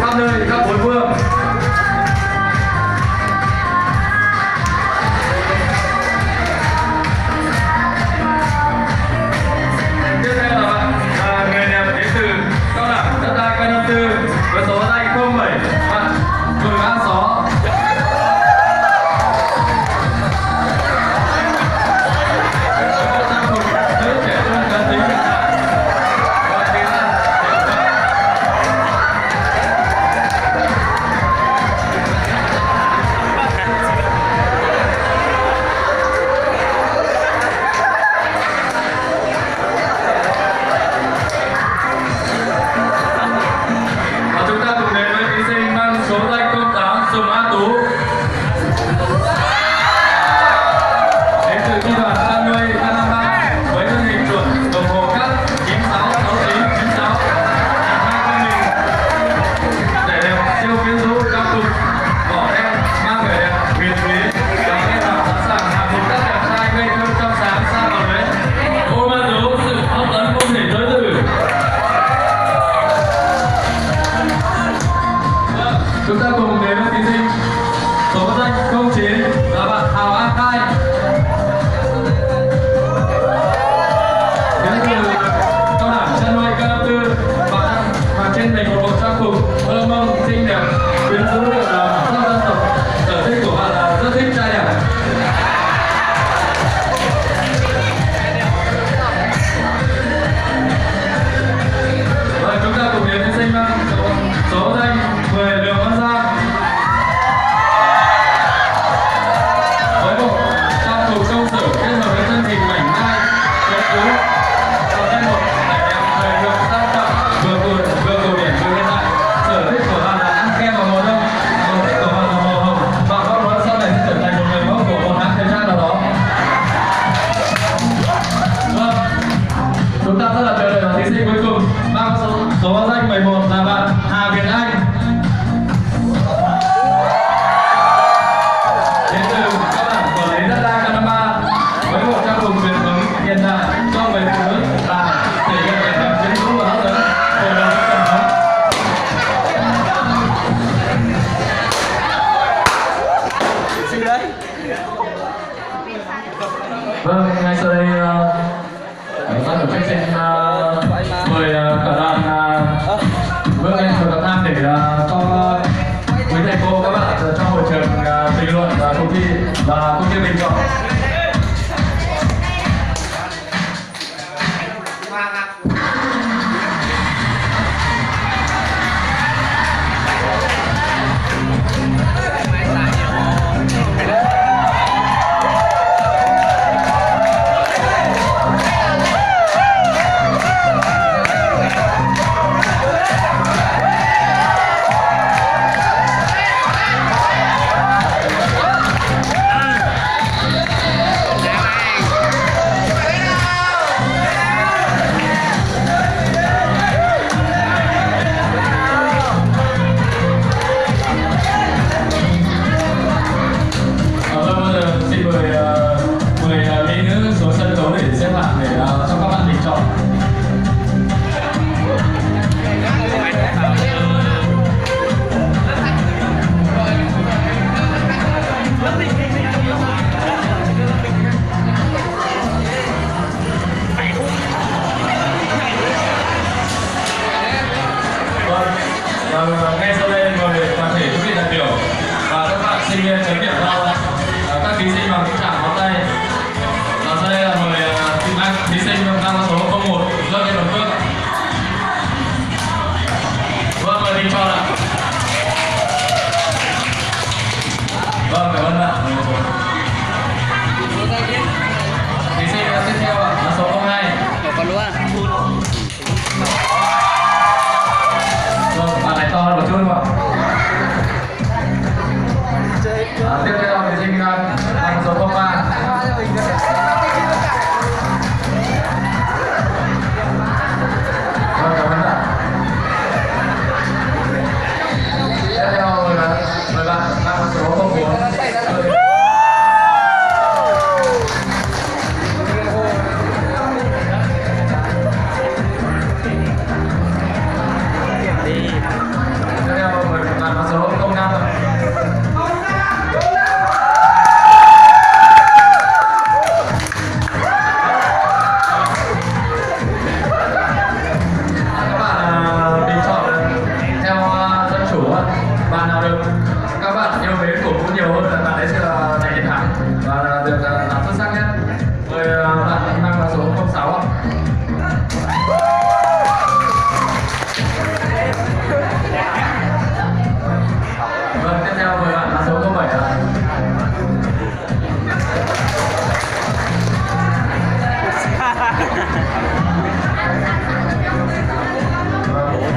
khắp nơi khắp bốn phương. Tiếp theo là người đẹp đến từ cao đẳng đất đai K54 với số danh 07 bạn Bùi An Xó. Chúng ta cùng đến với thí sinh số danh 09 là bạn Hào An Khai. Đến từ cao đẳng chăn nuôi K54, bạn đang mặc trên mình một bộ trang phục ơ mông xinh đẹp, quyến rũ được bản sắc dân tộc. Sở thích của bạn là rất thích trai đẹp. Và chúng ta cùng đến với thí sinh số danh 10 Lương Văn Giang. Với bộ trang phục công sở kết hợp với thân hình mảnh mai, quyến rũ, tạo nên một vẻ đẹp thời thượng sang trọng, vừa cổ điển vừa hiện đại. Sở thích của bạn là ăn kem vào mùa đông, sở thích của bạn là màu hồng. Bạn mong muốn sau này sẽ trở thành một người mẫu của một hãng thời trang nào đó. Vâng, chúng ta rất là chờ đợi thí sinh cuối cùng mang số báo danh 11 là bạn Hà Việt Anh. Đến từ cao đẳng quản lý đất đai K53 với bộ trang phục truyền thống hiện đại cho người phụ nữ là thể hiện vẻ đẹp quyến rũ và hấp dẫn của đời sống truyền thống. Gì đấy? Vâng, ngay sau đây ban tổ chức xin mời cả đoàn bước lên cầu thang để cho quý thầy cô các bạn trong hội trường bình luận và cuộc thi và cũng như bình chọn. Ngay sau đây mời toàn thể quý vị đại biểu và các bạn sinh viên chấm điểm theo các thí sinh bằng chạm ngón tay. Và sau đây là mời thí sinh mang số 01 Lê Văn Phước. Vâng, mời bình chọn ạ. Vâng, cảm ơn bạn. Thí sinh tiếp theo ạ là số 02. Còn luôn. Vâng, bạn này to hơn một chút không ạ? Tiếp theo thí sinh mang số 03. Vâng, cảm ơn bạn. Tiếp theo là mời bạn mang số 04. Tiếp theo bạn nào được các bạn yêu mến cổ vũ nhiều hơn là bạn ấy sẽ là giành chiến thắng và được làm xuất sắc nhất. Mời bạn mang vào số 06 ạ. Vâng, tiếp theo mời bạn là số 07 ạ.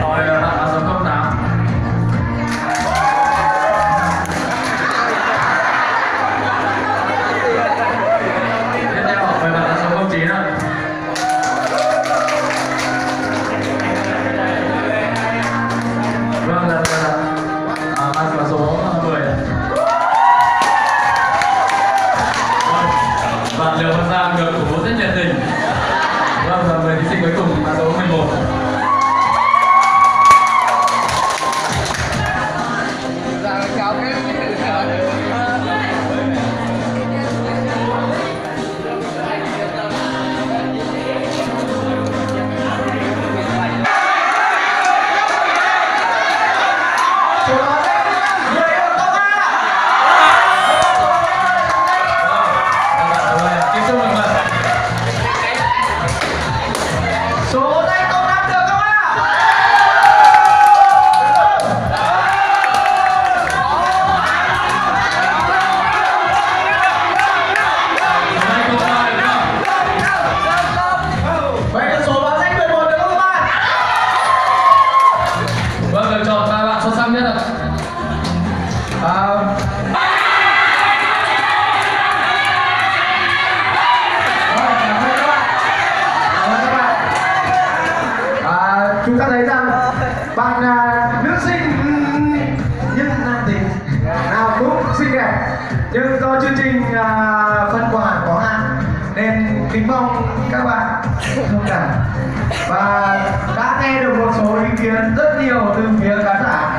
Mời bạn là số 08. Tiếp theo mời bạn là số 09 ạ. Vâng, là bạn là số 10 ạ. Bạn Lương Văn Giang được cổ vũ rất nhiệt tình. Vâng, và mời thí sinh cuối cùng là số 11. Số tay công năng được không ạ? Vậy là số báo danh 11 được không các bạn? Vâng, được chọn 3 bạn xuất sắc nhất ạ. Chúng ta thấy rằng bạn nữ sinh nhưng nam tính nào cũng xinh đẹp, nhưng do chương trình phân quà có hạn nên kính mong các bạn thông cảm và đã nghe được một số ý kiến rất nhiều từ phía khán giả